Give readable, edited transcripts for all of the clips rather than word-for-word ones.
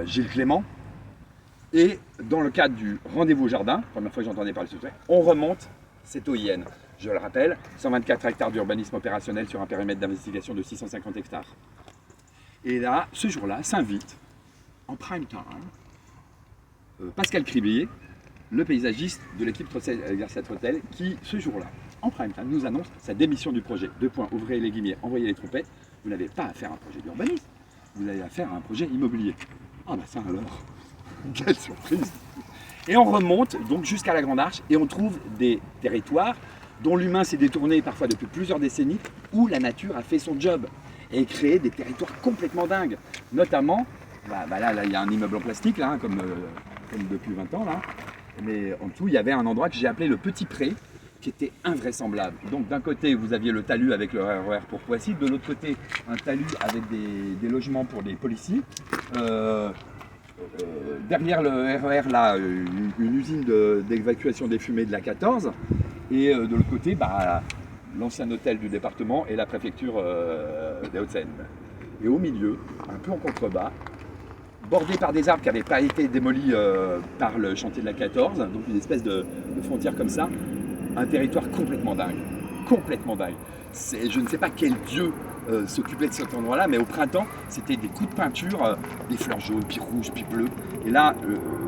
Gilles Clément. Et dans le cadre du rendez-vous jardin, première fois que j'entendais parler de ce sujet, on remonte cette OIN. Je le rappelle, 124 hectares d'urbanisme opérationnel sur un périmètre d'investigation de 650 hectares. Et là, ce jour-là, s'invite, en prime time, Pascal Criblier, le paysagiste de l'équipe Garcia Trottel, qui, ce jour-là, en prime time, nous annonce sa démission du projet. Deux points, ouvrez les guillemets, envoyez les trompettes. Vous n'avez pas à faire un projet d'urbanisme, vous avez à faire un projet immobilier. Ah bah ça alors, quelle surprise! Et on remonte donc jusqu'à la Grande Arche et on trouve des territoires dont l'humain s'est détourné parfois depuis plusieurs décennies, où la nature a fait son job et créé des territoires complètement dingues. Notamment, là il y a un immeuble en plastique, là, comme depuis 20 ans, là. Mais en dessous, il y avait un endroit que j'ai appelé le Petit Pré, qui était invraisemblable. Donc d'un côté, vous aviez le talus avec le RER pour Poissy, de l'autre côté, un talus avec des logements pour des policiers. Derrière le RER, là, une usine d'évacuation des fumées de la 14. Et de l'autre côté, l'ancien hôtel du département et la préfecture des Hauts-de-Seine. Et au milieu, un peu en contrebas, bordé par des arbres qui n'avaient pas été démolis par le chantier de la 14, donc une espèce de frontière comme ça, un territoire complètement dingue. Complètement dingue. Je ne sais pas quel dieu s'occupait de cet endroit-là, mais au printemps, c'était des coups de peinture, des fleurs jaunes, puis rouges, puis bleues. Et là,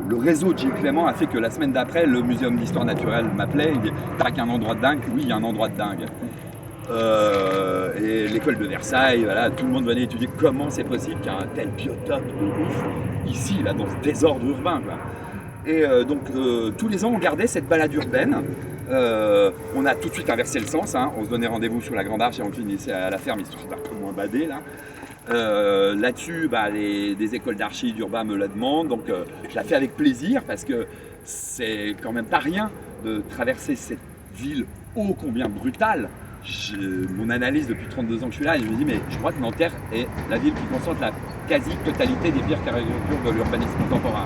le réseau de Gilles Clément a fait que la semaine d'après, le Muséum d'Histoire Naturelle m'appelait, il dit « T'as qu'un endroit de dingue ?» Oui, il y a un endroit de dingue. Et l'école de Versailles, voilà, tout le monde venait étudier comment c'est possible qu'il y ait un tel biotope de ouf ici, là, dans ce désordre urbain, quoi. Et donc, tous les ans, on gardait cette balade urbaine. On a tout de suite inversé le sens, hein. On se donnait rendez-vous sur la Grande Arche et on finissait à la ferme, histoire d'un peu moins badé là. Là-dessus, des écoles d'archi d'Urbain me la demandent, donc je la fais avec plaisir parce que c'est quand même pas rien de traverser cette ville ô combien brutale. Mon analyse depuis 32 ans que je suis là, et je me dis mais je crois que Nanterre est la ville qui concentre la quasi-totalité des pires caricatures de l'urbanisme contemporain.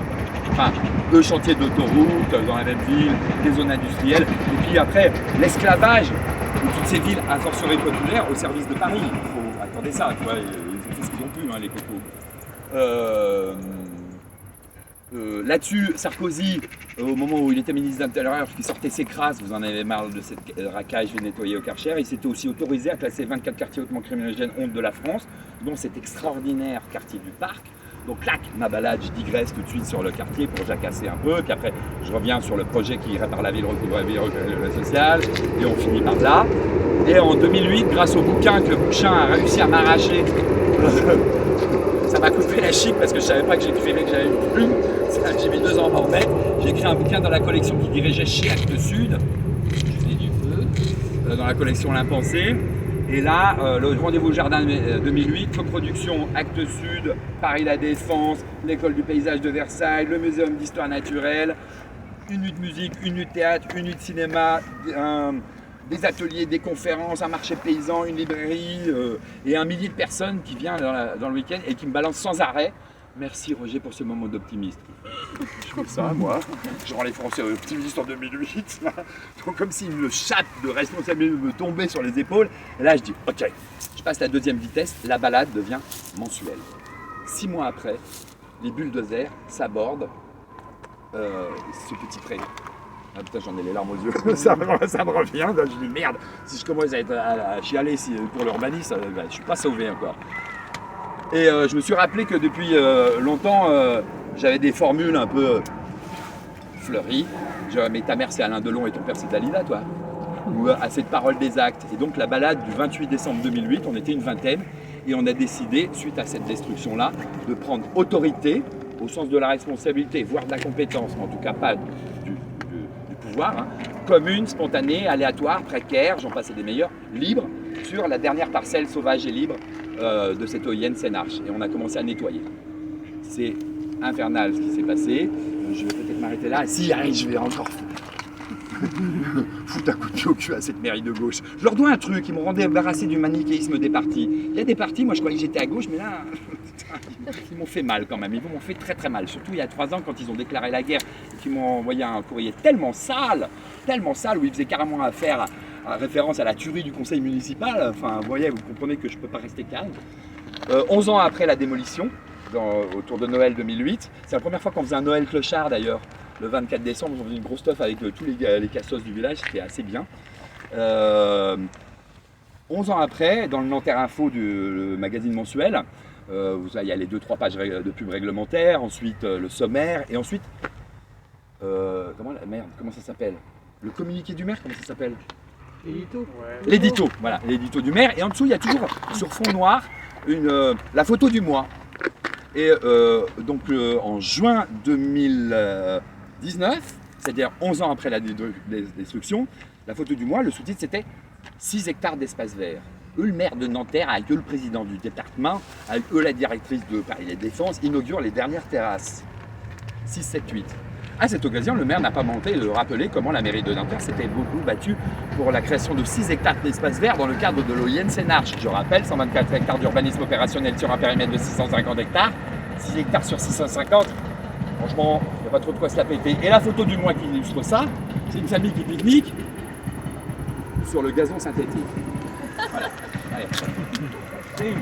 Enfin, 2 chantiers d'autoroute dans la même ville, des zones industrielles, et puis après l'esclavage de toutes ces villes à forcerie populaires au service de Paris. Il faut accorder ça, tu vois, ils ont fait ce qu'ils ont pu, hein, les cocos. Là-dessus, Sarkozy, au moment où il était ministre de l'Intérieur, qui sortait ses crasses, vous en avez marre de cette racaille, je vais nettoyer au Karcher, il s'était aussi autorisé à classer 24 quartiers hautement criminogènes honte de la France, dont cet extraordinaire quartier du Parc. Donc clac, ma balade, je digresse tout de suite sur le quartier pour jacasser un peu, puis après je reviens sur le projet qui irait par la ville, recouvre la ville, le social, et on finit par là. Et en 2008, grâce au bouquin que Bouchin a réussi à m'arracher, ça m'a coupé la chic parce que je savais pas que j'écrivais, que j'avais une plume. J'ai mis 2 ans à m'en remettre. J'ai écrit un bouquin dans la collection qui dirigeait chez Actes Sud. Je fais du feu. Dans la collection L'Impensé. Et là, le rendez-vous jardin 2008, coproduction Actes Sud, Paris La Défense, l'école du paysage de Versailles, le Muséum d'Histoire Naturelle, une nuit de musique, une nuit de théâtre, une nuit de cinéma, des ateliers, des conférences, un marché paysan, une librairie et 1 millier de personnes qui viennent dans le week-end et qui me balancent sans arrêt. Merci Roger pour ce moment d'optimisme. Je fais ça moi, je rends les Français optimistes en 2008, donc comme si une chape de responsabilité me tombait sur les épaules. Et là je dis ok, je passe la 2e vitesse, la balade devient mensuelle. 6 mois après, les bulldozers s'abordent ce Petit Pré. Ah putain, j'en ai les larmes aux yeux, ça me revient, je dis merde, si je commence à chialer pour l'urbanisme, je suis pas sauvé encore. Et je me suis rappelé que depuis longtemps, j'avais des formules un peu fleuries. Genre, mais ta mère c'est Alain Delon et ton père c'est Dalida, toi. Ou à cette parole des actes. Et donc la balade du 28 décembre 2008, on était une vingtaine, et on a décidé, suite à cette destruction-là, de prendre autorité, au sens de la responsabilité, voire de la compétence, mais en tout cas pas du pouvoir, hein, commune, spontanée, aléatoire, précaire, j'en passe des meilleurs, libre, sur la dernière parcelle sauvage et libre de cette OIN Seine-Arche. Et on a commencé à nettoyer. C'est infernal ce qui s'est passé. Je vais peut-être m'arrêter là. Si, allez, je vais encore foutre un coup de pied au cul à cette mairie de gauche. Je leur dois un truc, ils m'ont rendu embarrassé du manichéisme des partis. Il y a des partis, moi je croyais que j'étais à gauche, mais là, ils m'ont fait mal quand même. Ils m'ont fait très très mal. Surtout il y a 3 ans quand ils ont déclaré la guerre et qu'ils m'ont envoyé un courrier tellement sale, où ils faisaient carrément affaire à référence à la tuerie du conseil municipal. Enfin, vous voyez, vous comprenez que je ne peux pas rester calme. 11 ans après la démolition, autour de Noël 2008. C'est la première fois qu'on faisait un Noël clochard d'ailleurs. Le 24 décembre, on faisait une grosse stuff avec tous les cassos du village, c'était assez bien. 11 ans après, dans le Nanterre Info, le magazine mensuel, il y a les 2-3 pages de pub réglementaires, ensuite le sommaire, et ensuite, comment ça s'appelle? Le communiqué du maire, comment ça s'appelle? L'édito. L'édito, voilà, l'édito du maire. Et en dessous, il y a toujours sur fond noir la photo du mois. Et donc en juin 2019, c'est-à-dire 11 ans après la destruction, la photo du mois, le sous-titre c'était 6 hectares d'espace vert. Eux, le maire de Nanterre, avec eux le président du département, avec eux la directrice de Paris La Défense, inaugurent les dernières terrasses. 6, 7, 8. À cette occasion, le maire n'a pas manqué de rappeler comment la mairie de Nanterre s'était beaucoup battue pour la création de 6 hectares d'espace vert dans le cadre de l'OIN Sénarche. Je rappelle, 124 hectares d'urbanisme opérationnel sur un périmètre de 650 hectares. 6 hectares sur 650, franchement, il n'y a pas trop de quoi se la péter. Et la photo du mois qui illustre ça, c'est une famille qui pique-nique sur le gazon synthétique. Voilà. Allez.